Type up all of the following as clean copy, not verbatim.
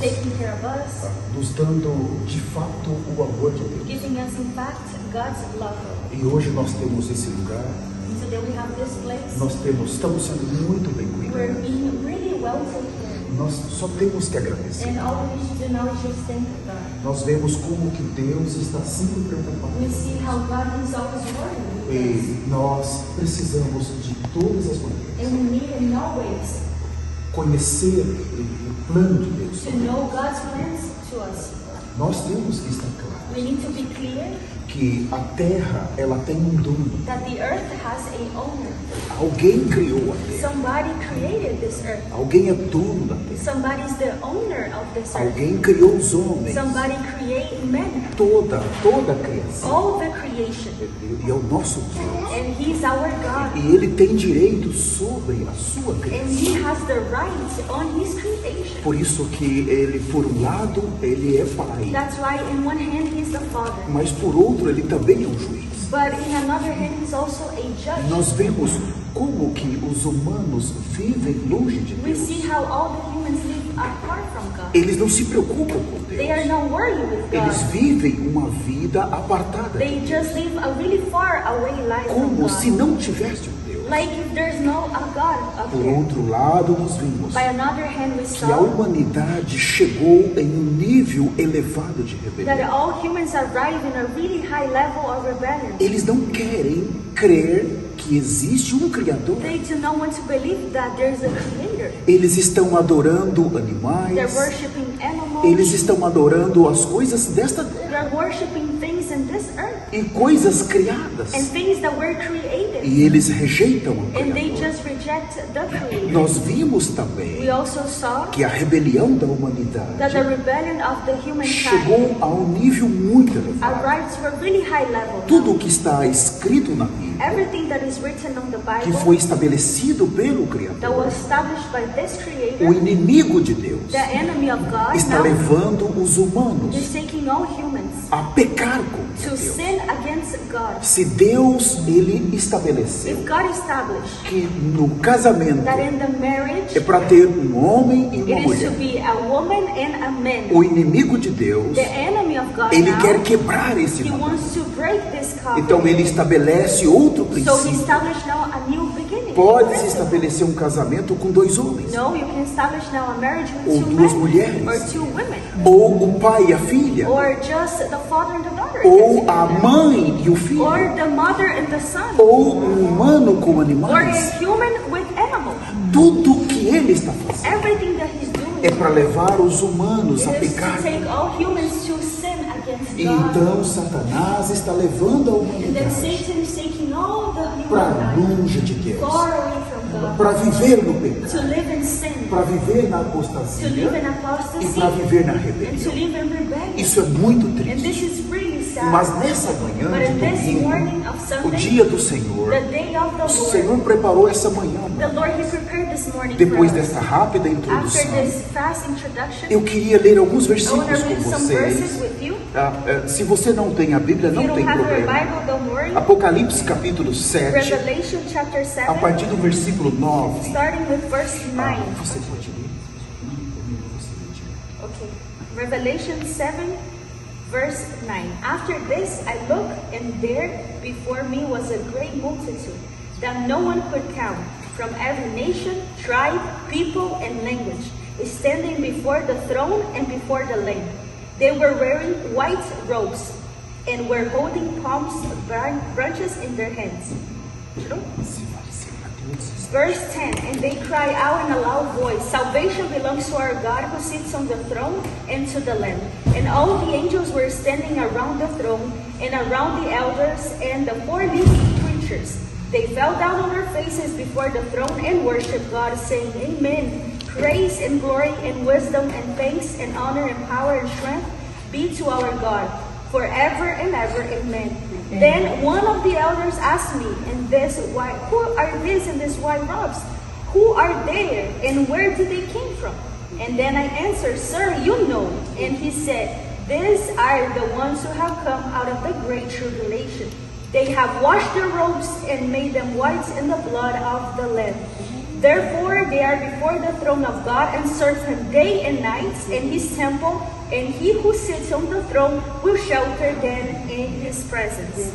taking care of us, nos dando de fato o amor de Deus. giving us in fact God's love. E hoje nós temos esse lugar, And today we have this place estamos sendo muito bem we're cuidados. being really well taken care of. Nós só temos que agradecer. And all we should do now is just thank God. Nós vemos como que Deus está sempre preocupado. We see how God himself is working with us. E nós precisamos de todas as maneiras And we need in no ways conhecer o plano de Deus. to know God's plans to us. Nós temos que estar claros We need to be clear que a terra, ela tem um dono. that the earth has an owner. Alguém criou a terra. Somebody created this earth. Alguém é dono da terra. Somebody's the owner of this earth. Alguém criou os homens. Somebody created men. Toda a criação. All the creation. E é o nosso Deus. And he's our God. E ele tem direito sobre a sua And criação. he has the right on his creation. Por isso que ele, por um lado, ele é pai. That's why in one hand he's the father. Mas por outro, ele também é um juiz. But in another hand he's also a judge. Nós vemos como que os humanos vivem longe de We Deus. see how all the humans live apart from God. Eles não se preocupam com They are Deus. not worried with Eles God. vivem uma vida apartada de They Deus. just live a really far away life from Como God. se não tivesse um Deus. Like if there's no a God up Por there. outro lado, nós vimos By another hand we que a saw humanidade chegou em um nível elevado de that rebelião. all humans arrive in a really high level of rebellion. Eles não querem crer que existe um Criador. They do not want to believe that there's a creator. Eles estão adorando They're animais. worshiping animals. Eles estão adorando as coisas desta terra They're worshiping things in this earth e coisas criadas. and things that were created. E eles rejeitam o And they Criador. just reject the creator. Nós vimos também We also saw que a rebelião da that humanidade the rebellion of the humankind chegou a um nível muito elevado. arrived to a really high level. Tudo o que está escrito na Bíblia, Everything that is written on the que Bible foi estabelecido pelo that Criador, was established by this o creator, inimigo de Deus, the enemy of God, está now levando os humanos is taking all humans a pecar contra to Deus. sin against God. Se Deus ele estabeleceu If God established que no casamento that in the marriage é para ter um homem e uma it is to mulher, be a woman and a man, o inimigo de Deus the enemy of God ele now, quer quebrar esse he mandamento. wants to break this Então covenant. ele estabelece outro So he princípio. established now a new beginning. Pode-se estabelecer um casamento com dois homens, No, you can establish now a marriage with ou two duas men mulheres, or two women, ou o pai e a filha, or just the father and the daughter, ou a mãe e o filho, or the mother and the son, ou um humano com or animais. a human with animals. Tudo que ele está fazendo Everything that he's doing é para levar os humanos a is to pecar. take all humans to sin against E God. então Satanás está levando a And then humanidade Satan is taking all the para humankind longe de Deus, far away from God, para viver no pecado, to live in sin, para viver na to live apostasia in e apostasy, para viver na and to rebelião. live in rebellion. Isso é muito And triste. this is really sad. Mas nessa manhã But in de this domingo, morning of o Sunday, dia do Senhor, the day of the o Lord, Senhor preparou essa manhã. the Lord He prepared this morning Depois for us. dessa rápida After introdução, this fast introduction, eu queria ler alguns I want versículos to com read some verses vocês. with you. Se você não tem a Bíblia, If you não don't tem have your problema. Bible, don't worry. Apocalipse capítulo 7, Revelation chapter a 7, partir do versículo 9. starting with verse 9. Você pode ler? Okay. Revelation 7, verse 9. After this I looked, and there before me was a great multitude that no one could count, from every nation, tribe, people, and language, standing before the throne and before the Lamb. They were wearing white robes and were holding palm branches in their hands. Verse 10, and they cry out in a loud voice, salvation belongs to our God who sits on the throne and to the Lamb. And all the angels were standing around the throne and around the elders and the four living creatures. They fell down on their faces before the throne and worshiped God, saying, Amen. Praise and glory and wisdom and thanks and honor and power and strength be to our God, forever and ever. Amen. Then one of the elders asked me, who are these in these white robes? Who are they, and where did they came from? And then I answered, Sir, you know. And he said, These are the ones who have come out of the great tribulation. They have washed their robes and made them white in the blood of the Lamb. Therefore they are before the throne of God and serve him day and night in his temple, and he who sits on the throne will shelter them in his presence.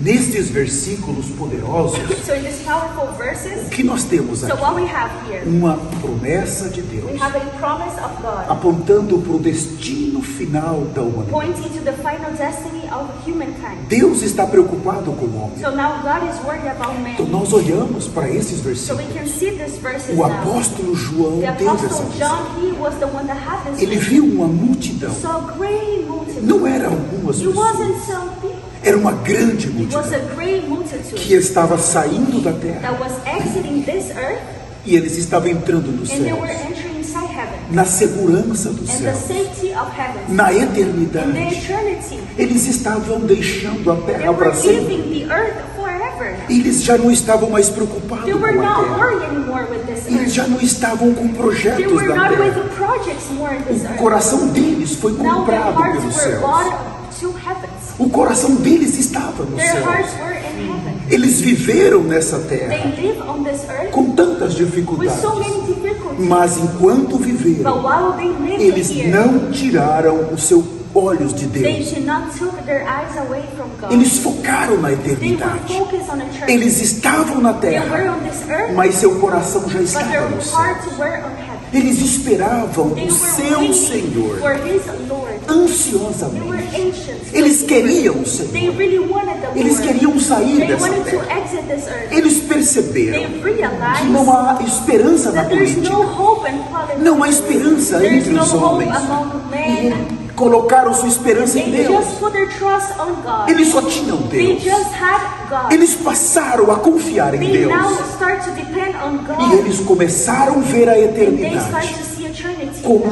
Nestes versículos poderosos, So in these powerful o verses, que nós temos so aqui? what we have here, Uma promessa de we Deus, have a promise of God apontando para o destino final da humanidade. pointing to the final destiny of humankind. Deus está preocupado com o homem. So now God is worried about Então man. nós olhamos para esses So we versículos. can see these verses O now. apóstolo João The teve essa Apostle visão. John, he was the one that had this Ele vision. viu uma multidão. He saw a great multitude. Não era algumas It wasn't pessoas. some people. Era uma grande It was multidão a great multitude que estava saindo da terra that was exiting this earth, e eles estavam entrando nos and they were céus, entering inside heaven, na segurança do and the céu, safety of heaven, na in the eternidade. eternity. Eles estavam deixando a They terra were para sempre. leaving the earth forever. Eles já não estavam mais preocupados They com were a not terra. worried anymore with this Eles earth. já não estavam com They projetos were da not with terra. the projects more in this O earth. coração deles foi Now their comprado hearts pelos were céus. bought to heavens. O coração deles estava nos Their céus. hearts were in heaven. Eles viveram nessa They terra live on this earth com tantas with dificuldades. so many difficulties. Mas enquanto But viveram, while they lived eles here, não tiraram os seus olhos de they Deus. did not took their eyes away from God. Eles focaram na They were eternidade. focused on eternity. Eles estavam na They were terra, on this earth, mas seu coração já but estava their no céu. hearts were on heaven. Eles esperavam They o were seu waiting Senhor for His Lord. They ansiosamente. were anxious. Eles queriam o They Senhor. really wanted the Eles Lord. queriam sair They dessa wanted to terra. exit this earth. Eles perceberam They que realized não há esperança na that there's no política. hope in politics. Não há esperança There is entre no os hope homens. among E men. colocaram sua esperança em They Deus. just put their trust on God. Eles só tinham They Deus. just had God. Eles passaram a confiar em They Deus. now start to depend on E God. eles começaram a ver a And they start eternidade to see eternity como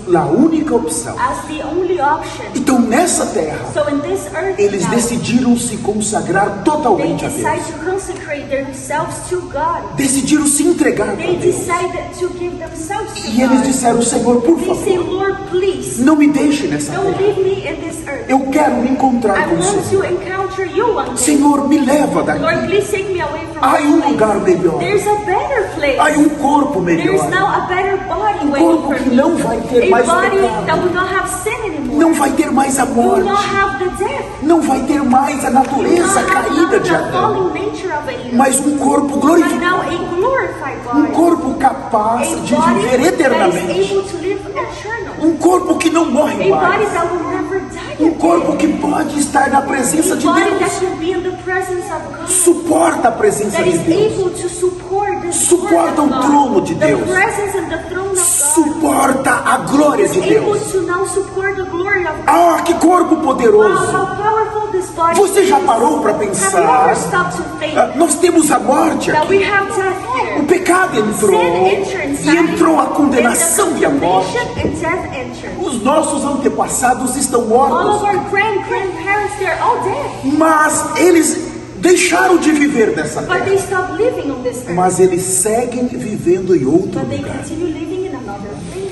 now a única opção. as the only option. Então nessa terra, So in this earth eles now, decidiram se consagrar they totalmente a decide Deus. to consecrate themselves to God. Decidiram se entregar para They Deus. decided to give themselves to E eles God. disseram, Senhor, por They say, favor, Lord, please, não me deixe nessa don't terra. leave me in this earth. Eu quero me encontrar I com o want Senhor. to encounter you one day. Senhor, me leva Lord, daqui. please take me away from Há this um place. lugar melhor. There's a better place. Há um corpo There's melhor. now a better body waiting corpo for que me. não vai ter A mais body pecado. that will not have sin anymore. Não vai ter mais a Will morte. not have the death. Não vai ter mais a Will natureza not have caída de the Adão. fallen nature of Adam. Mas um corpo But glorificado. now a glorified Um body. corpo capaz A de body viver that is eternamente. able to live eternal. Um corpo que não morre A body mais. that will never die Um corpo again. que pode estar na presença A de body that Deus. can be in the presence of God. Suporta a presença That de is Deus. able to support the Suporta o trono de Deus. The presence and the throne of God. Suporta a glória de Is able Deus. to now support the glory of God. Ah, que corpo Wow, poderoso. how powerful this body Você já is. parou para Have you pensar? ever stopped to think Ah, nós temos a morte that we aqui. have death O here? pecado entrou Sin entered e inside, entrou a and condenação e a the morte. condemnation and death entered. Os nossos antepassados estão All mortos, of our grandparents, they're all dead. mas eles deixaram de viver nessa But they terra. stopped living on this earth. Mas eles seguem vivendo em outro But they lugar. continue living in another place.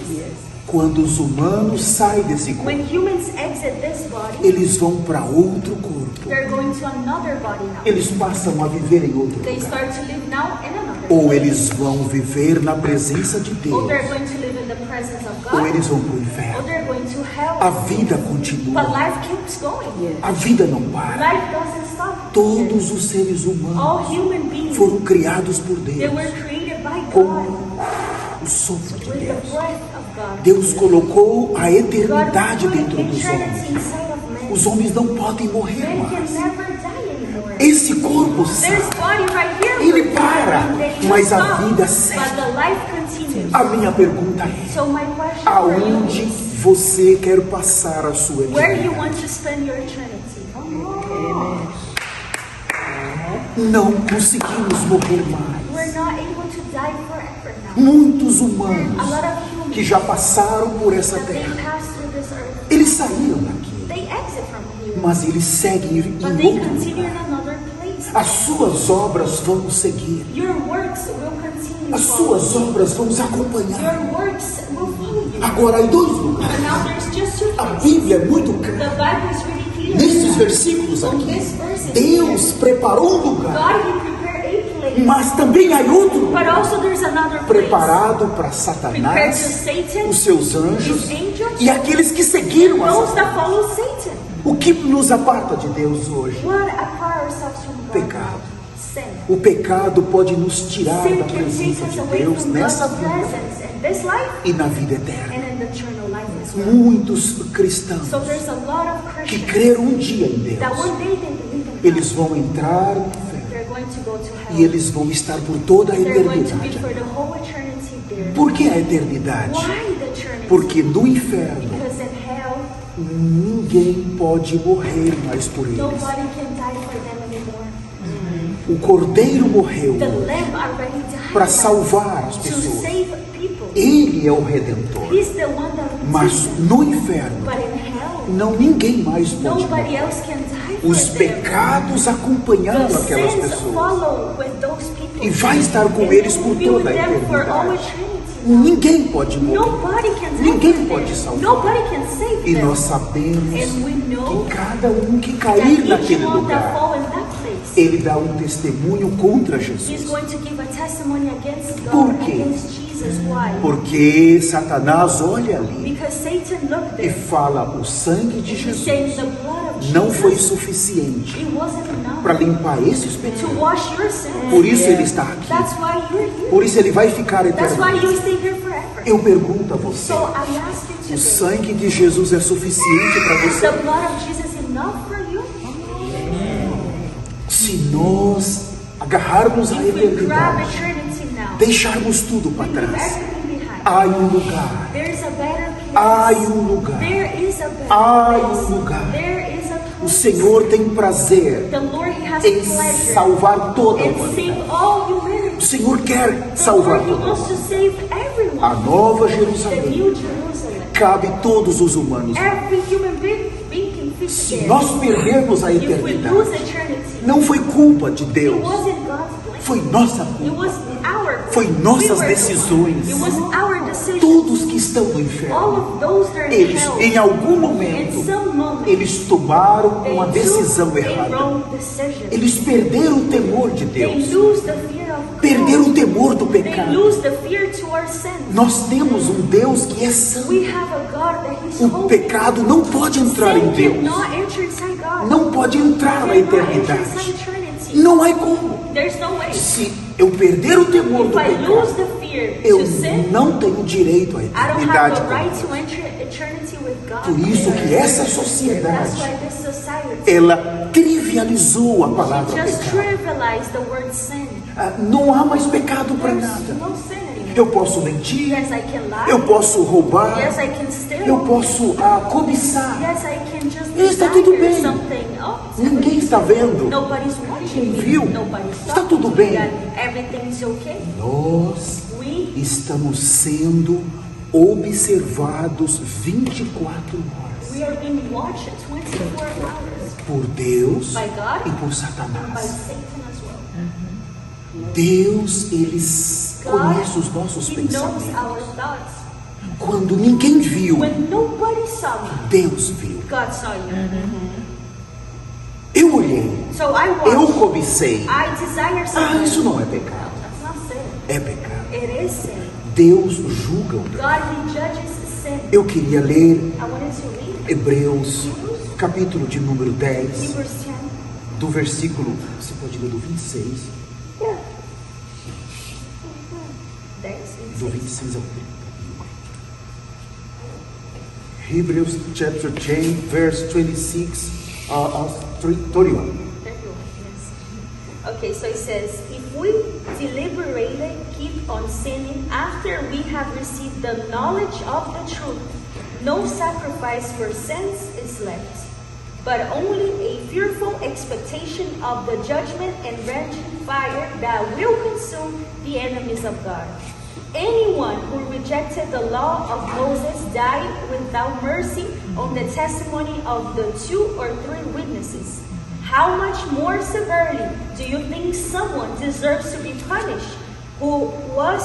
Quando os humanos saem desse corpo, When humans exit this body, eles vão para outro corpo. they're going to another body now. Eles passam a viver em outro They lugar. start to live now in another Ou place. eles vão viver na presença de Or Deus, they're going to live in the presence of ou God. eles vão para o Or inferno. they're going to hell. A vida But continua. life keeps going. A vida não para. Life doesn't stop. Todos os seres humanos All human beings, foram criados por they Deus were created by com God o sopro de with the Deus. breath of God. Deus colocou a God eternidade put dentro dos eternity homens. inside of man. Os homens não podem morrer Man can mais. never die anymore. Esse corpo sai, There's body right here. ele with para, God, they just mas a stop. vida segue. But the life continues. A minha pergunta é: So my question for you aonde is, você quer passar a sua where you eternidade? want to spend your eternity? Não conseguimos morrer mais. We're not able to die forever now. Muitos A humanos lot of humans que já passaram por essa that they terra, pass through this earth, eles saíram daqui, they exit from here, mas eles seguem but em they outro continue lugar. in another place. As suas obras vão seguir. Your works will continue. As following suas you. obras vão os acompanhar. Your works will follow you. Agora, em dois lugares. But now there's just two A places. Bíblia é muito The clara. Bible is really clear. Nesses versículos On aqui, this verse, Deus preparou um lugar God, He prepared a place place. Mas também há outro But also there's another place preparado para prepared to Satanás, Satan, os seus anjos his angels, e aqueles que seguiram a those Satanás. that follow Satan. O que nos aparta de Deus hoje? What apart ourselves from God? Pecado. Sin. O pecado pode nos tirar Sin da can take presença us de away Deus from nessa God's vida presence in this life e na vida eterna. and in the eternal life as well. Muitos cristãos So there's a lot of que Christians creram um dia em that Deus, one day they believe in God. eles vão entrar no inferno They're going to go to hell. e eles vão estar por toda a They're going to be eternidade. for the whole eternity there. Por que a eternidade? Why the eternity? Porque no inferno Because in hell, ninguém pode morrer mais por eles. nobody can die for them anymore. O Cordeiro morreu The Lamb already died para salvar as to pessoas. save people. Ele é o Redentor. He's the one that Mas redeems them. no inferno, But in hell, não ninguém mais pode nobody morrer. else can die for Os them. pecados acompanhando The aquelas sins pessoas. follow with those people. E vai estar com And eles will por be with toda a them for all eternidade. eternity. Ninguém pode morrer. Nobody can die Ninguém for pode them. salvar. Nobody can save E them. nós sabemos And we know que cada um que that cair each naquele one that lugar, fall in that place, ele dá um testemunho contra he's Jesus. going to give a testimony against Por God, quê? against Jesus. Why? Porque Satanás olha ali Because Satan looked e there. fala: o sangue de He's saying Jesus the blood of não foi Jesus, suficiente it wasn't enough para limpar esses to pecados. wash your sins. Por isso ele está aqui. That's why you're here. Por isso ele vai ficar That's why eternamente. you stay here forever. Eu pergunto a você: So I ask you o today, sangue de Jesus é suficiente para is você? the blood of Jesus enough for you? Se nós agarrarmos a If we grab eternidade, eternity now, deixarmos tudo para leave trás, everything behind. há um lugar, There's a better place. há um lugar. There is a better Há place. lugar. There is a O place. Senhor tem prazer The Lord, He has em pleasure salvar toda a and humanidade. save all O humanity. Senhor quer The salvar Lord, He toda a wants to humanidade. save everyone. A Nova The Jerusalém New Jerusalem. cabe todos os humanos. Every human being can fit Se there. nós perdermos a If we lose eternidade, eternity, não foi culpa de it Deus, wasn't God's blame. foi nossa It culpa. was our Foi blame. nossas We were the decisões. one. It was our decision. Todos que estão no All inferno, of those that are in eles hell, em algum in momento, some moment, eles tomaram they uma took decisão a errada. wrong decision. Eles perderam o temor de They Deus, lose the fear of God. perderam o temor do They pecado. lose the fear to our sins. Nós temos um Deus que é santo. We have a God that He's O holy. pecado não pode entrar em Sin Deus, cannot enter inside God. não pode entrar na Cannot enter inside eternidade. eternity. Não há como. There's no way. Se eu perder o temor If do I lose pecado, the fear eu to sin, não tenho direito à I don't have eternidade. the right com to enter eternity with God. Por isso que essa That's sociedade, why this society ela trivializou a palavra just pecado. trivialized the word sin. Não há mais pecado para There's nada. no sin anymore. Eu posso mentir, Yes, I can lie. eu posso roubar, Yes, I can steal. eu posso cobiçar. Yes, I can just Está tudo desire bem. something. Oh, Ninguém está vendo. nobody's watching me. Viu? Nobody's Está talking tudo to bem. me that everything's okay. Nós We estamos sendo observados 24 horas we are being watched 24 hours por Deus by God e por and by Satanás. Satan as well. Deus, ele conhece os God, nossos He knows pensamentos. our thoughts. Quando ninguém viu, When nobody saw me, Deus viu. God saw you. Eu olhei, So I eu watched. cobicei. I desire something. Isso não é pecado. That's not sin. É pecado. It is sin. Deus julga o pecado. God, He judges sin. Eu queria ler I wanted to read Hebreus, capítulo de número 10, Hebrews 10. do versículo, você pode ler do 26, Yeah. 10. do 26 ao 30. Hebrews chapter 10, verse 26, 31. Yes. Okay, so it says, if we deliberately keep on sinning after we have received the knowledge of the truth, no sacrifice for sins is left, but only a fearful expectation of the judgment and raging fire that will consume the enemies of God. Anyone who rejected the law of Moses died without mercy on the testimony of the 2 or 3 witnesses. How much more severely do you think someone deserves to be punished who was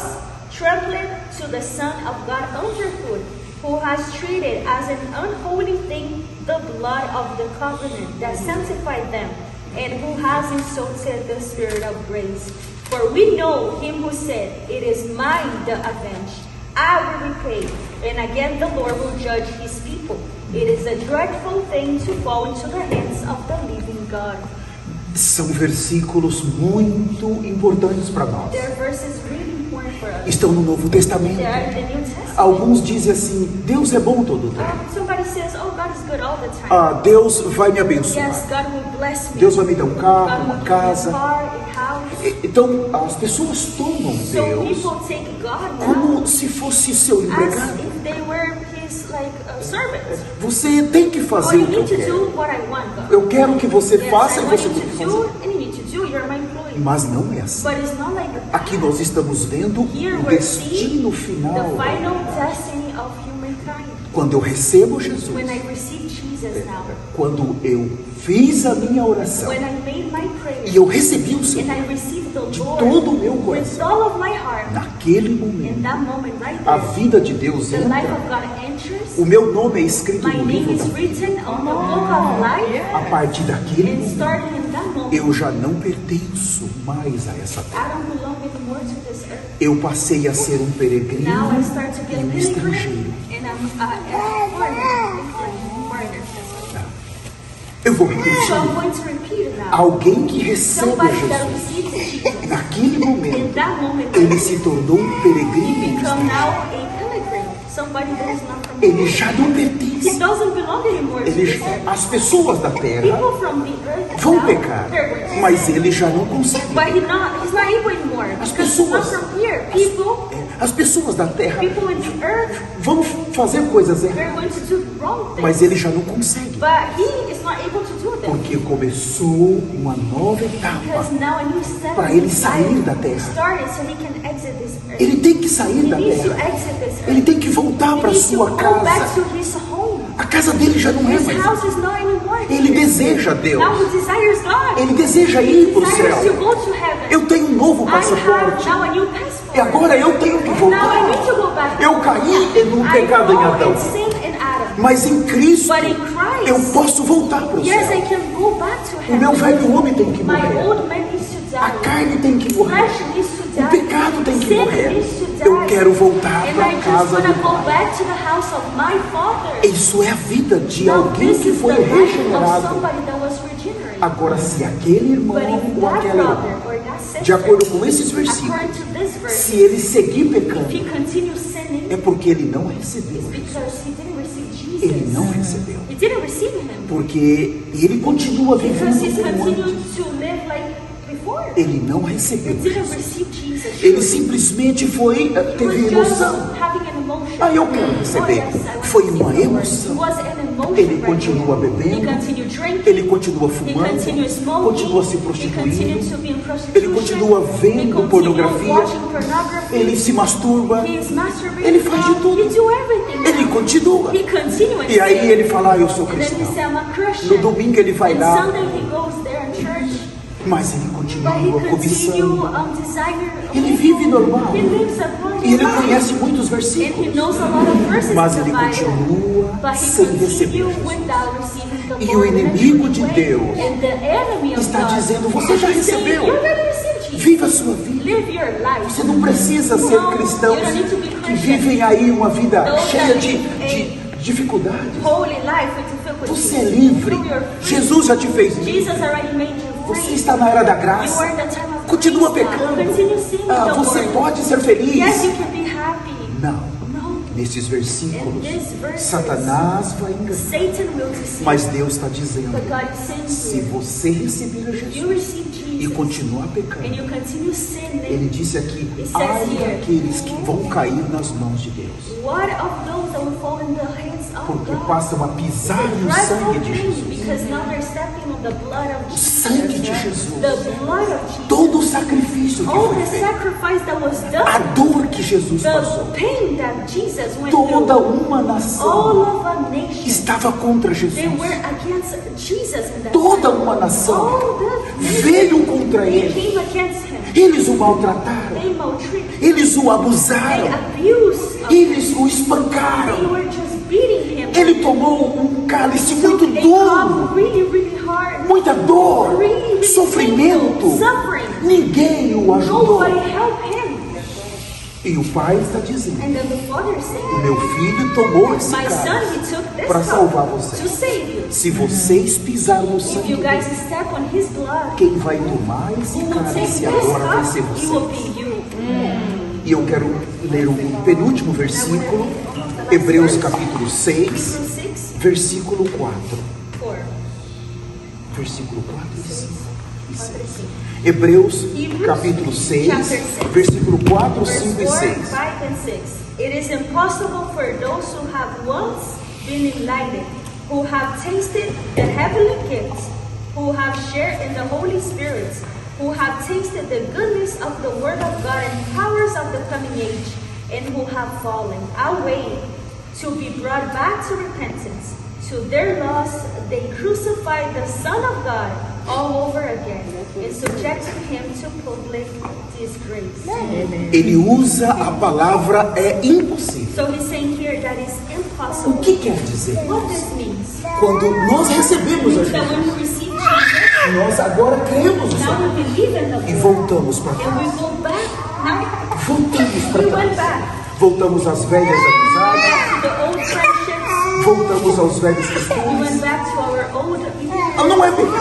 trampling to the Son of God underfoot, who has treated as an unholy thing the blood of the covenant that sanctified them, and who has insulted the Spirit of grace? For we know him who said, "It is mine to avenge. I will repay." And again the Lord will judge his people. It is a dreadful thing to fall into the hands of the living God. São versículos muito importantes para nós. There are verses really important for us. Estão no Novo Testamento. They are in the New Testament. Alguns dizem assim: Deus é bom todo o tempo. Somebody says, "Oh, God is good all the time." Deus vai me abençoar. Yes, God will bless me. Deus vai me dar um carro, God uma will give me casa. a car, a house. Então, as pessoas tomam So Deus people take God now como se fosse seu as empregado. if they were his servants. Você tem que Oh, fazer you o que eu need to quero. do what I want, God. Eu quero que você Yes, faça I e want você you tem que to fazer. do, and you need to do. You're my employee. Mas não é assim. But it's not like that. Aqui nós estamos vendo Here o we're seeing destino the final. final destiny of humankind. Quando eu recebo Jesus, When I receive Jesus now, quando eu fiz a minha oração when I made my prayer, e eu recebi o Senhor and I received the de Lord todo o meu with coração, all of my heart, naquele in momento, that moment right a there, vida de Deus the life entra. of God enters. O meu nome é escrito My no name livro is da vida. written on the book of life, A partir daquele and momento, starting in that moment, eu já não pertenço mais a essa terra. I don't belong anymore to this earth. Eu passei a ser um peregrino Now I start to e get um pilgrim, estrangeiro. and I'm a foreigner. Eu vou So repetir. I'm going to repeat it now. Alguém que recebe Somebody that Jesus, receives Jesus, naquele in momento, that moment, ele se tornou um peregrino he e um become estrangeiro. now a pilgrim, somebody that is not from Ele here. já não He pertence. doesn't belong anymore to Ele, this earth. as pessoas da terra People from the earth vão now, pecar, they're going to mas sin. ele já não consegue. But he's not able anymore As because he's not pessoas, from here. People as pessoas da terra in the earth, vão fazer coisas they're erradas, going to do wrong things. mas ele já não consegue, But he is not able to do them porque começou uma nova etapa. because now a new step Para in ele his sair life da terra. started so he can exit this earth. Ele tem que sair He da needs to terra. exit this earth. Ele tem que voltar He para needs to sua go back casa. to his home. A casa dele já não é His mais. house is not anymore Ele here. deseja Now Deus. he desires God. Ele deseja He ir para o desires to céu. go to heaven. Eu tenho um novo I have passaporte. now a new passport. E agora eu tenho que Now I voltar. need to go back. Eu caí no I pecado em fall Adão. and sin in Adam. Mas em Cristo, But in Christ, eu posso voltar para o yes, I céu. can go back to O heaven. meu velho homem tem que My morrer. old man needs to die. A carne tem que morrer. Flesh needs to die. O pecado tem que Sin morrer. needs to die. Eu quero voltar And para I a just casa want to do go Pai. back to the house of my Father. Isso é a vida de Now, alguém this que is the foi life of regenerado. somebody that was regenerated. Agora, se aquele irmão But if ou that aquela brother irmã, or that sister, de acordo com esses versículos, according to this verse, se ele seguir if he pecando, continues sinning, é porque ele não recebeu it's Jesus. because he didn't receive Jesus. Ele não recebeu. He didn't receive him. Porque ele continua Because he's vivendo como continued antes. to live like before. Ele não He recebeu didn't Jesus. receive Jesus. Ele simplesmente foi, He teve was just emoção. having an emotion. Ah, eu quero receber. Oh, yes, I want Foi to uma receive the Lord. emoção. It was an emotion Ele right continua there. bebendo. He continued drinking. Ele continua He fumando, continued smoking. continua se He continued prostituindo, to be in prostitution. ele continua He vendo continued pornografia, watching pornography. ele se masturba, He is masturbating. ele faz de tudo. He do everything. Ele continua. He continued. E aí ele fala, eu sou And then he cristão. said, I'm a Christian. No domingo ele vai And lá, Sunday he goes there in church. mas ele But he continua continue cobiçando. desiring. Ele vive normal. He lives a normal E ele life. conhece muitos And he versículos. knows a lot of verses Mas in ele the Bible. continua But he sem receber continued Jesus. without receiving the E o Lord in a inimigo true de way. Deus And the enemy of está God dizendo, você já is saying, recebeu. you already received Jesus. Viva a sua vida. Live your life. Você não precisa ser No, cristãos you don't need to be que Christian. vivem aí uma vida Those cheia that de live dificuldades. Holy life with filled with Você é Jesus. livre. You are free. Jesus já te fez livre. Jesus already made you Você free. está na era da You graça. are in the time of Continua grace now. pecando. Continue sinning the Você Lord. pode ser Yes, feliz. you can be happy. Não. No. Nesses versículos, In these verses, Satanás vai enganar. Satan will deceive. Mas Deus está dizendo, But God is saying se here, você receber a you Jesus receive e Jesus continuar and pecando, you continue sinning. ele disse aqui, It says ai here, daqueles que vão cair nas mãos de Deus. What of those that will fall in the hands of Porque God? passam a pisar no Dreadful sangue de thing, Jesus. because now they're stepping on the blood of Jesus. Sangue de Jesus. The blood of Jesus. Todo o sacrifício que All foi the feito, sacrifice that was a done. dor que Jesus passou, The pain that Jesus went toda through. uma All nação of a nation. estava contra They Jesus. were against Jesus in that Toda time. uma nação All the veio contra they ele. came against him. Eles o maltrataram, They maltreated. eles o They abusaram, abused. eles o They espancaram, were just beating him. Ele tomou um cálice He muito took a duro, cup really hard. muita dor, Really sofrimento. painful, suffering. Ninguém o ajudou. Nobody helped him. E o pai está dizendo: And then the father o said, meu filho tomou esse my son, cálice he took this para salvar cup você. to save you. Se vocês pisarem no If sangue you guys dele, step on his blood, quem vai tomar esse who will take cálice this agora vai ser cup, it will você. be you. E eu quero ler o penúltimo versículo, Hebreus capítulo 6, Hebrews 6, versículo 4. 4. Versículo 4 e 5. 4 e 5. Hebreus Hebrews, capítulo 6, chapter 6. versículo 4, Verse 5 e 4, 6. 5 and 6. It is impossible for those who have once been enlightened, who have tasted the heavenly gifts, who have shared in the Holy Spirit, who have tasted the goodness of the Word of God and powers of the coming age, and who have fallen away, to be brought back to repentance. To their loss, they crucified the Son of God all over again and subjected him to public disgrace. Ele usa a palavra é impossível. So he's saying here that it's O impossible. que quer dizer? What this means? Quando nós recebemos a Means that when Jesus, we receive Jesus, nós agora cremos no now Senhor we believe in the e Lord, voltamos para and we trás. go back. Now Voltamos we para went trás. back Voltamos às velhas amizades, to the old friendships. voltamos aos velhos We costumes. went back to our old behavior. Não é pecado.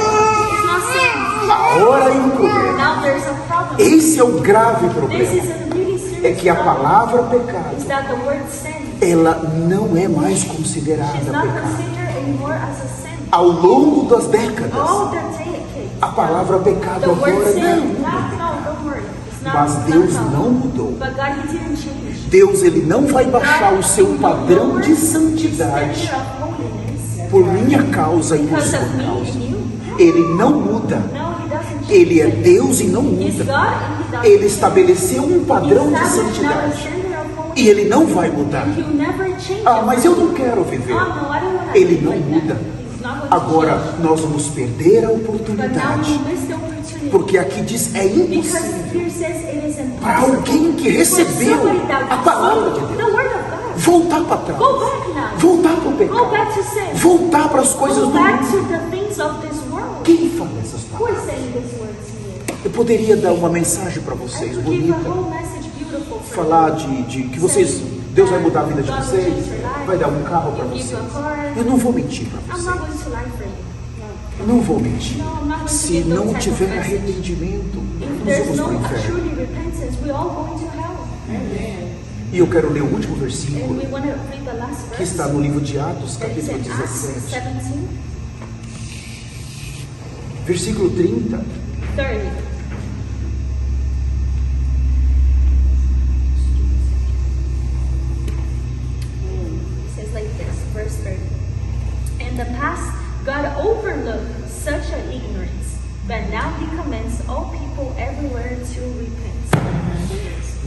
It's not sin. Agora aí o problema. Now there's a problem. Esse é o grave This problema. is a really É serious que a problem. palavra Is pecado, that the word sin ela não é mais is considerada not pecado. considered anymore as a sin. Ao longo das décadas, All the decades. a palavra pecado The word agora sin, não. no, don't worry. It's not, Mas it's Deus not não mudou. But God, He didn't change. Deus ele não vai baixar o seu God padrão lowered de His santidade standard of holiness por minha causa e por because sua of me causa. and you. Ele não muda. No, He doesn't change. Ele é Deus e não He's muda. God and He doesn't Ele change. estabeleceu um padrão He de established now a santidade standard of holiness. e ele não vai mudar. And He'll never change Ah, it. mas eu não quero viver. Oh, no, I don't wanna Ele live não like muda. that. He's not going to Agora change. nós vamos perder a But now oportunidade, we miss the opportunity. porque aqui diz é Because impossível here says it is para impossible alguém que for recebeu somebody that a palavra de received Deus the word of God. voltar para trás, Go back now. voltar para o Go pecado, back to sin. voltar para as coisas Go do back mundo. to the things of this world. Quem fala essas Who is palavras? saying these words here? Eu poderia dar uma mensagem para I vocês could give a bonita, whole message beautiful for falar de que vocês, Deus vai mudar a vida de God will vocês, change your life. vai dar um carro para He'll give vocês. you a car. Eu não vou mentir para I'm not vocês, going to lie for you. eu não vou mentir. No, I'm not going to Se give those não type of tiver message. arrependimento, If nós there's vamos no para o inferno. truly repentance, we're all going to hell. E eu quero ler o último And versículo we want to read the last que verse. está no livro de Atos, That is capítulo in Acts 17, 17, versículo 30. 30. It says like this, verse 30. In the past, God overlooked such an ignorance, but now He commands all people everywhere to repent.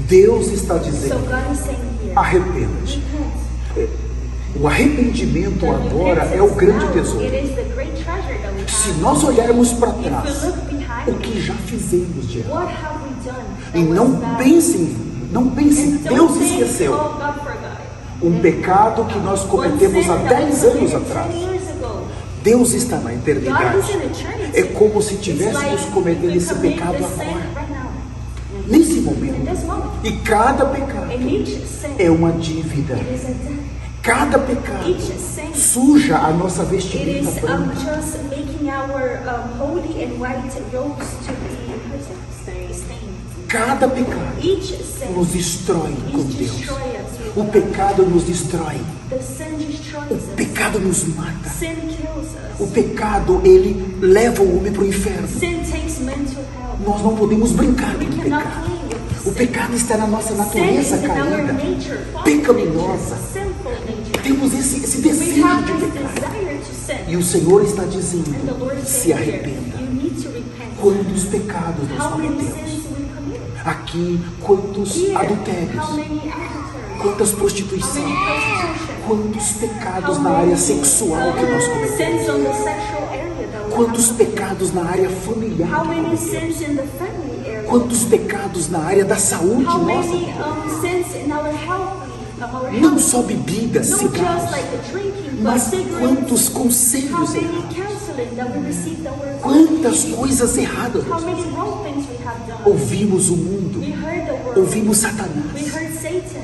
Deus está So dizendo, God is saying here, arrependa-te. repent. O arrependimento The agora é repentance o grande now, tesouro. it is the great treasure that we Se have. nós olharmos para If we trás, look o behind, que já fizemos de errado, what have we done? e that was não bad? pensem, não pensem, And Deus don't think, esqueceu oh, God forgot. um pecado que nós cometemos há 10 anos atrás. Deus está na eternidade. É como se tivéssemos cometendo esse pecado agora, nesse momento. E cada pecado é uma dívida. Cada pecado suja a nossa It vestimenta is branca. just making our holy and white robes to be stained. Cada pecado Each sin nos destrói com is Deus. destroy us. O pecado nos destrói. The sin destroys O us. pecado nos mata. Sin kills O us. pecado, ele leva o homem para o inferno. Sin takes men to hell. Nós não podemos brincar We com o cannot pecado. play with O sin. pecado está na nossa Sin natureza is in our caída, nature, pecaminosa. sinful nature. Temos esse We desejo have de this pecar. desire to sin. E o Senhor está And the dizendo, Lord is se saying here, arrependa. you need to repent. Quantos pecados nós How many cometemos? sins we commit? Aqui, quantos Here, adultérios, how many adulteries? quantas How prostituições, many prostitution? quantos pecados How na many área sexual que nós cometemos, sins on the sexual area that we quantos have? pecados na área familiar How que many cometemos, sins in the family area? quantos pecados na área da saúde How nossa. many sins in our health Não só bebidas, not cigarros, just like drinking, but mas cigarettes. quantos How conselhos many errados, counseling that we received that were quantas coisas erradas how nós many fazemos. wrong things we have done. Ouvimos o mundo, We heard the word. ouvimos We Satanás. heard Satan.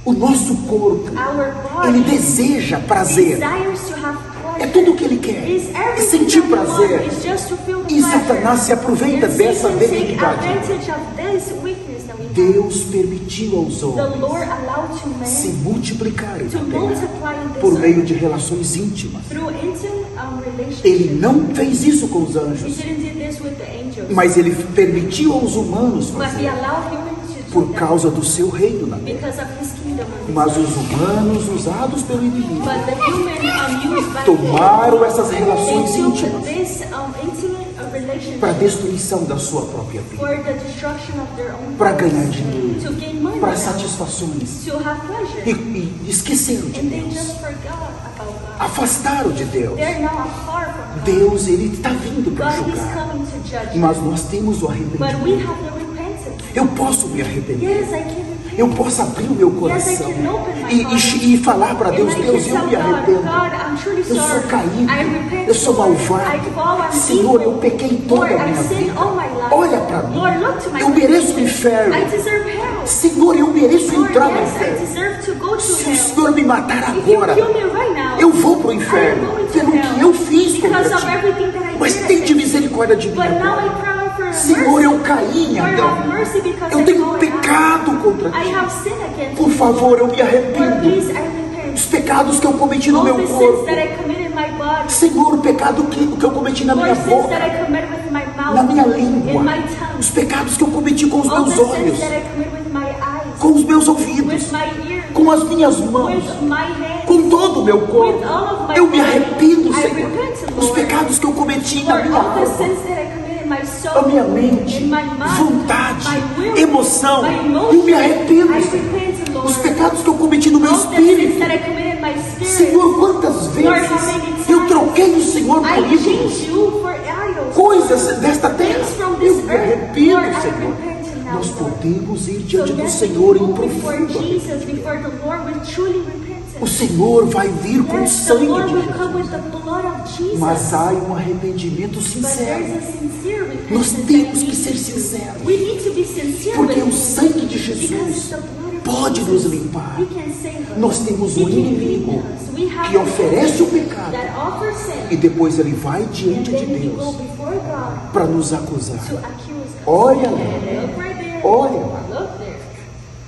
O nosso corpo, Our ele body deseja prazer. desires to have É pleasure. tudo o que ele quer. Is É everything sentir that we want. prazer. It's just to feel the E pleasure. Satanás se aproveita And dessa Satan take debilidade. advantage of this weakness that we have. Deus permitiu aos The homens Lord allowed to man se multiplicarem to na terra multiply in this por meio earth de relações íntimas. through intimate relationships. Ele não fez isso com os He anjos, didn't do this with the angels, mas ele permitiu aos humanos but he fazer allowed humans to do por that causa do seu reino na terra. because of his kingdom. on this Mas earth. os humanos, usados pelo inimigo, But the human used by tomaram essas they relações took íntimas this intimate relationship para a destruição da sua própria vida, for the destruction of their own para lives, ganhar dinheiro, to gain money, para satisfações, to have pleasure, e esqueceram de and they Deus, just forgot about God. afastaram de Deus. They're now afar from God. Deus, ele está vindo para God is julgar, coming to judge. mas nós temos o But we arrependimento. have the repentance. Eu posso me arrepender, Yes, I can repent. eu posso abrir o meu coração Yes, I can open my e, heart. e falar para Deus: And I Deus, can eu tell me arrependo. God, I'm truly Eu sou sorry. caído, I repent, eu sou Lord. malvado. I fall, I'm Senhor, eu evil. pequei toda Lord, a minha I sinned vida. all my life. Olha para mim. Lord, look to my Eu mereço o condition. inferno. I deserve hell. Senhor, eu mereço Lord, entrar no yes, I inferno. deserve to go to Se o hell. Senhor me matar If you agora, kill me right now, eu vou para o I am inferno going to pelo hell que eu fiz because contra of ti. everything that I Mas did. tem de misericórdia de mim But now I agora. cry for Senhor, mercy. eu caí em Lord, have Adão. mercy because Eu I tenho know pecado contra I ti. have sinned against Por you. favor, eu me Lord, arrependo. please, I repent. Os pecados que eu cometi no All meu the sins corpo. that I committed in my body. Senhor, o pecado que eu cometi na minha Lord, sins that boca, I committed with my mouth. na minha In língua. my tongue. Os pecados que eu cometi com os All the meus sins olhos, that I committed with my eyes. com os meus ouvidos, With my ears. com as minhas mãos, With my hands. com todo o meu corpo. With all of my Eu me body. arrependo, I Senhor. repent, Os Lord. pecados que eu cometi na Lord, minha all the alma, sins that I committed in my soul. a minha mente, In my mind. vontade, My will. emoção. My emotion. Eu me arrependo, I Senhor. repent, Lord. Os pecados que eu cometi no meu All the sins espírito. that I committed in my spirit. Senhor, quantas vezes eu troquei o Senhor por I ídolos, changed you for idols. coisas desta terra. Things from Eu this me earth. arrependo, Lord, I Senhor. repent now, Nós Lord. podemos ir So diante do that we Senhor can em go before profundo arrependimento. Jesus, before the Lord with truly repentance. O Senhor vai vir com o Yes, the sangue Lord de will come Jesus. with the blood of Jesus. Mas há um arrependimento But sincero. there's a sincere repentance. Nós that temos we que need ser to do. sinceros. We need to be sincere Porque with o sangue de Because Jesus the blood of pode Jesus, nos limpar. He can save us. Nós temos He um can inimigo lead us. We have que an oferece o enemy pecado that offers sin. e depois ele vai And diante de then we go Deus before God para nos acusar. to accuse us. Olha lá, Look right there. olha lá. Look there.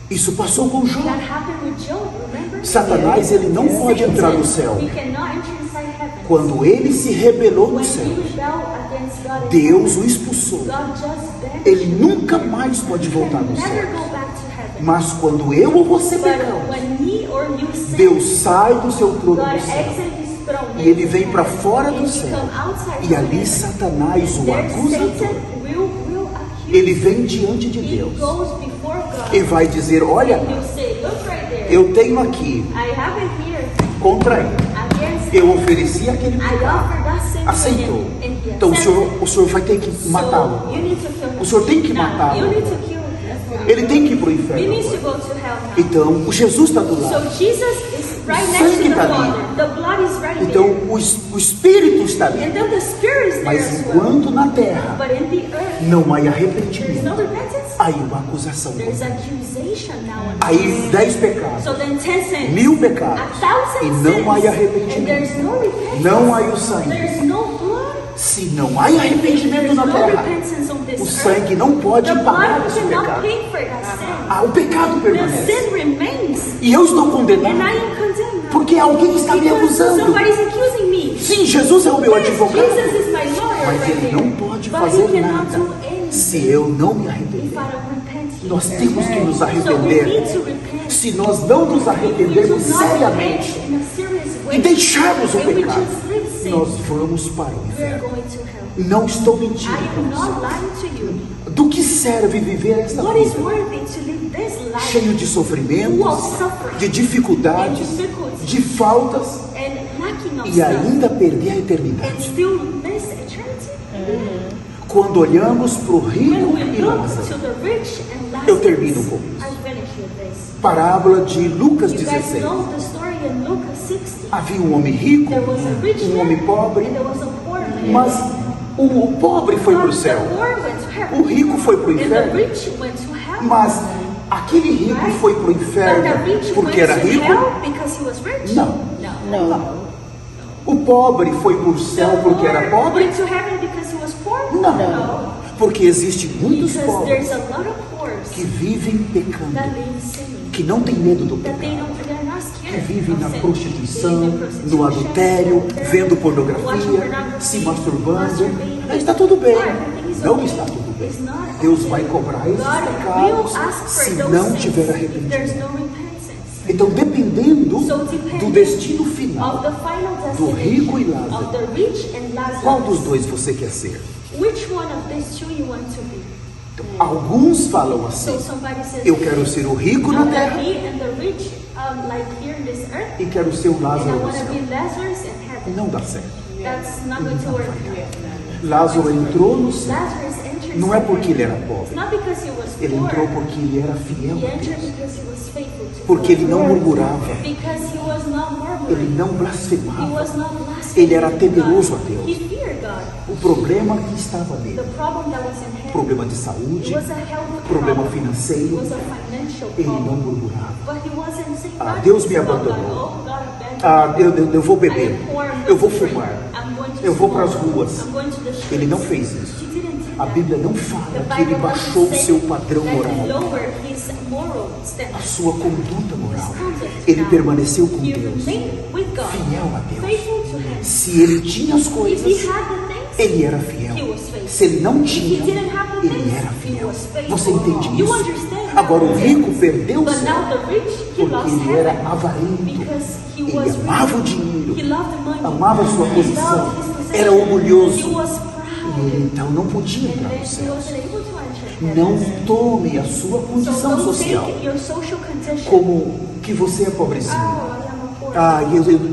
Isso passou com Jó. That happened with Job, remember? Satanás, ele não pode entrar no céu. He cannot enter inside heaven. Quando ele se rebelou no When céu, he rebelled against God in Deus heaven, o expulsou. God just banished Ele him. nunca mais pode He voltar can no never céu. go back to heaven. Mas quando eu ou você pecamos, But when me or you sin, Deus sai do seu trono God do céu exits his throne e ele vem para fora do and he céu. come outside E of ali heaven. Satanás, o There acusador, Satan will accuse ele vem diante de He Deus goes before God e vai dizer: olha, and he'll say, look right there. eu tenho aqui I have it here contra ele. against Eu ofereci aquele I pecado. offered that sin to Aceitou. him and he Então accepted. o senhor vai ter que matá-lo. So you need to kill him. O senhor tem que Now, matá-lo. You need to kill him. Ele tem que ir para o You inferno. need to go to hell now. Então o Jesus está do lado. So Jesus is right O next sangue to the está ali. Father. The blood is right Então there. o Espírito está ali. And then the Spirit is there Mas as well. enquanto na terra But in the earth, não há there's arrependimento, no repentance. aí uma acusação. There's accusation now. Aí 10 pecados, So then 10 sins. 1000 pecados, 1,000 e não há sins. And arrependimento. there's no repentance. Não há o sangue. There's no blood. Se não há arrependimento There's na no terra, repentance on this o earth. sangue não pode The pagar blood esse cannot pecado. pay for that sin. O pecado The permanece. sin remains. E eu estou And condenado I am condemned now. porque alguém está me Because acusando. somebody's accusing me. Sim, Jesus é o meu Yes, advogado, Jesus is my lawyer mas right ele there. não pode But fazer he cannot nada do anything se eu não me if arrepender. I don't repent. Nós temos que nos So we need arrepender. to repent. Se nós não nos If we do arrependermos not seriamente repent in a serious e way, deixarmos o and we pecado, just live sin, nós vamos para o we are inferno. going to hell. Não estou mentindo I para am você. not lying to you. Do que serve viver esta What is vida worthy to live this life cheio de sofrimentos, full of suffering de dificuldades, and difficulties de faltas and lacking of e stuff ainda perder a and eternidade? still miss eternity? Quando olhamos para o When rico we e look Lázaro, to the rich and eu termino com Lazarus, isso. I finish. Parábola de Lucas You guys 16. know the story in Lucas 16. Havia um homem rico, There was a rich um homem man pobre, and there was a poor man. mas o pobre foi para o céu, The poor went to heaven. o rico foi para o And the inferno. rich went to hell. Mas aquele rico foi para o But the inferno rich porque went era to rico? hell because he was rich? Não. No. O pobre foi para o céu porque era pobre? Went to heaven because he was poor? Não. Porque existem muitos Because pobres there's a lot of poor que vivem pecando, that live sinning. que não têm medo do That pecado, they're not que scared vivem of na sin. prostituição, They live in prostitution, no adultério, vendo watching pornografia, pornography, se masturbando. masturbating. Está tudo bem. Everything is Não okay. está tudo bem. It's not Deus okay. vai cobrar esses God pecados will ask for se those não sins tiver if there's arrependimento. no repentance. Então, dependendo So do depending destino of final, the final do rico e destination Lázaro, of the rich and Lazarus, qual dos dois você quer ser? which one of these two you want to be? Então, alguns falam assim: So somebody says, eu quero ser o rico na I'm terra me and the rich, like here in this earth, e quero ser o and I Lázaro no want to céu. be Lazarus in heaven. Não dá certo. That's not going to work. Lázaro entrou no céu. Lazarus entered Não é porque ele heaven. era pobre. Not because he was Ele poor. entrou porque ele era fiel He a entered Deus. because he was faithful to Porque God. ele não murmurava. Because he was not murmuring. Ele não He blasfemava. was not blaspheming. Ele era temeroso a God. Deus. He feared God. O problema que estava nele, The problem that was in him, problema de it saúde, was a health problema problem. financeiro, It was a financial ele não problem. murmurava. But he wasn't saying, Ah, God, Deus me this is not abandonou. God. Oh, God abandoned me. Eu vou I beber, am poor, I'm eu vou going to fumar, drink. I'm going to eu vou smoke. para as ruas. I'm going to the streets. Ele não fez isso. He didn't do A that. Bíblia não fala The que ele Bible baixou o doesn't seu say padrão that he moral, lowered his moral a standard. sua conduta moral. His conduct. Ele Now, permaneceu com he Deus, remained with God, fiel a Deus. faithful to him. Se ele tinha as If coisas, he had the things, ele era fiel. he was faithful. Se ele não If he tinha, didn't have the ele things, era he fiel. was faithful. Você entende You isso? understand? Agora o rico perdeu o But céu now the rich, he porque lost ele era heaven avarento. because he Ele was amava o rich. dinheiro, He loved the money. amava a sua He posição, loved his possession. era orgulhoso. He was E proud. ele então não podia And entrar then no he céu. wasn't able to enter Não heaven. tome a sua So condição don't social take your social condition. como que você é pobrezinho. Oh, I am a poor. Ah,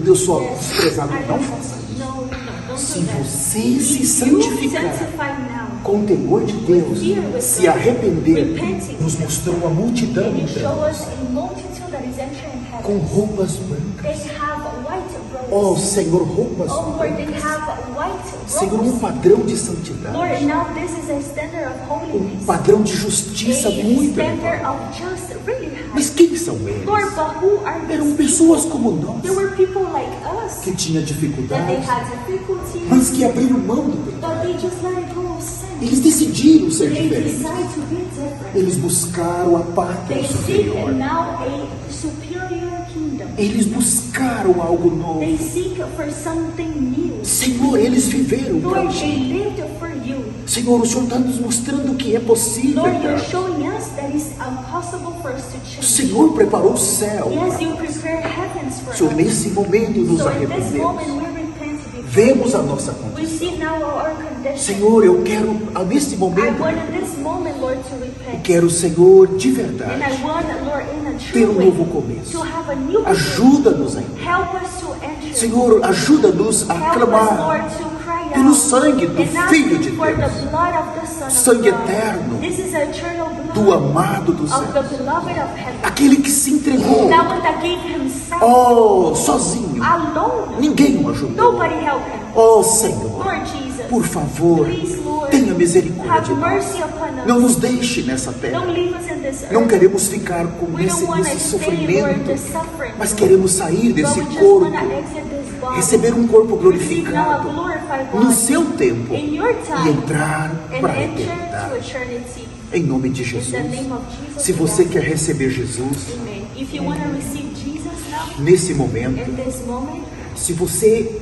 eu sou Yes. desprezado. I Não don't- faça isso. No, don't Se do that. você If se you santificar sanctify now, com o temor de Deus, se arrepender, nos mostrou a multidão and you show entrando us a multitude that is entering com heaven. roupas brancas. They have white Oh, robes. Senhor, roupas Oh Lord, they brancas. have white Senhor, robes. um padrão de santidade, Lord, now this is a standard of holiness. um padrão de justiça A muito standard elevado. of justice, really high. Mas quem são eles? Lord, but who are Eram these? pessoas como nós, There were people like us que tinham that they dificuldades, had difficulties, mas que abriram mão do pecado. but they just let it go of sin. Eles decidiram ser They diferentes. decide to be different. Eles buscaram a pátria They seek superior. now a superior kingdom. Eles buscaram algo novo. They seek for something new. Senhor, eles viveram para Lord, they ti. lived for you. Senhor, o Senhor está nos mostrando que é possível. Lord, you're Pai. showing us that it's impossible for us to O change. Senhor preparou o céu. Yes, you prepare heavens for Senhor, us. nesse momento nos So in this moment arrependemos. we repent before Vemos a you. nossa We condição. see now our condition. Senhor, eu quero, nesse I momento, want in this moment, Lord, to eu repent. quero, Senhor, de And I verdade, want, Lord, in a ter true um way, novo começo. to have a new beginning. Ajuda-nos a entrar. Help us to enter. Senhor, ajuda-nos a Help us, clamar Lord, to cry pelo out. sangue do And Filho ask de for the Deus, blood of the Son of sangue God. eterno This is a eternal blood do amado do of céu, the beloved of heaven. aquele que se entregou, That one that gave himself oh, sozinho, alone. ninguém o ajudou. Nobody helped him. Oh, Senhor, Lord Jesus, por favor, please, Lord, tenha have misericórdia de nós. mercy upon us. Não nos deixe nessa terra. Don't leave us in this earth. Não queremos ficar com We don't want to nesse stay, Lord, in sofrimento, the suffering. mas queremos sair But desse we just corpo, want to exit this body. receber um corpo Receive now a glorificado glorified body. no seu tempo In your e time. entrar And para a enter to eternidade. eternity. Em nome de In Jesus. the name of Jesus. Se você quer receber Jesus Amen. If you want to receive Jesus now, nesse momento, in this moment, se você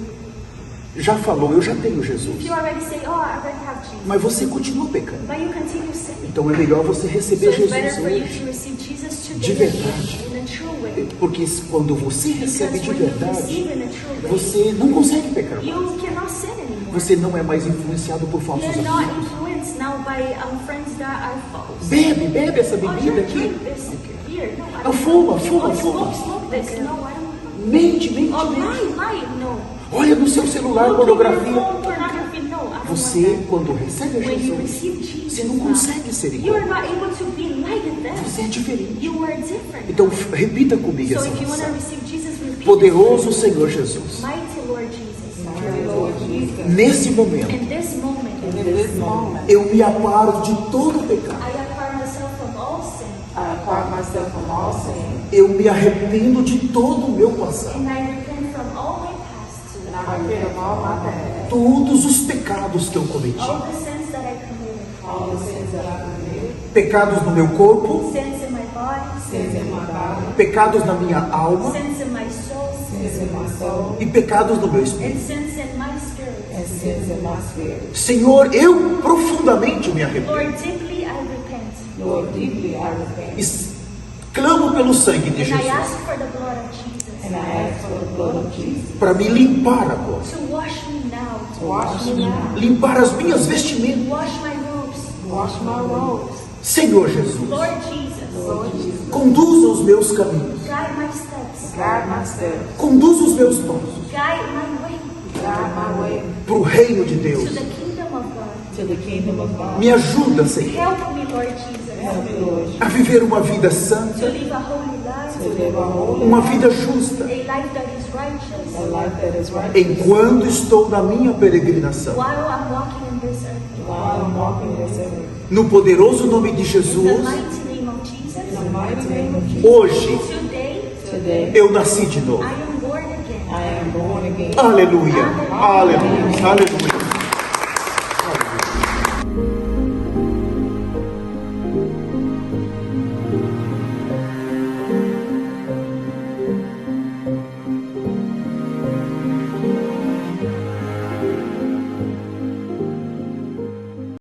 já falou, eu já tenho Jesus, if you already say, oh, I already have Jesus, mas você continua pecando, but you continue sinning, então é melhor você so receber it's better Jesus for you hoje. to receive Jesus De today verdade. in a true way. Porque quando você recebe Because de when you verdade, receive in a true way, você não consegue pecar mais. you cannot sin anymore. Você não é mais influenciado por falsos You're not amigos. influenced now by friends that are false. Bebe essa Oh, bebida you aqui. drink this beer. No, I Não, don't. fuma, Oh, fuma. smoke this. No, I don't. Mente. Oh, lie. No. Olha no seu celular Look at your pornografia. phone, pornography. No, I don't Você, want that. quando recebe a When you Jesus, receive Jesus, você não consegue ser you are igual. not able to be like united them. Você é diferente. You are different. Então repita comigo So essa if you want to oração. receive Jesus, repeat Poderoso this. Senhor Jesus, Mighty Lord Jesus. Mighty Lord Jesus. nesse momento In this moment, In this moment, eu me aparo de todo pecado. I apart myself from all sin. I apart myself from all sin, Eu me arrependo de todo o meu passado. And I repent from all my past. and I repent of all my past, Todos os pecados que eu cometi. All the sins that I committed. all the sins that I committed, Pecados no meu corpo, Sins in my body. sins in my body, pecados na minha alma Sins in my soul. sins in my soul, e pecados no meu espírito. And sins in my spirit. and sins in my spirit. Senhor, eu profundamente me arrependo. Lord, deeply I repent. Lord, deeply I repent, E clamo pelo sangue de And I Jesus ask for the blood of Jesus and I ask for the blood of Jesus para me limpar agora. to wash me now. to wash me now, Limpar as minhas vestimentas. Wash my robes. wash my robes. Senhor Jesus, Lord Jesus, Lord Jesus, conduza os meus caminhos. guide my steps. guide my steps, Conduza os meus passos Guide my way guide my way para o reino de to Deus. the kingdom of God. to the kingdom of God. Me ajuda, Senhor, Help me, Lord Jesus, Help me, Lord, a viver uma vida santa, to live a holy life, to live a holy uma vida justa, a life that is righteous, a life that is right enquanto estou na minha peregrinação. while I'm walking in this earth. while I'm walking this earth. No poderoso nome de In the Jesus, mighty name of Jesus, In the mighty name of Jesus, hoje today eu nasci de novo. I am born again. I am born again. Aleluia, aleluia, aleluia.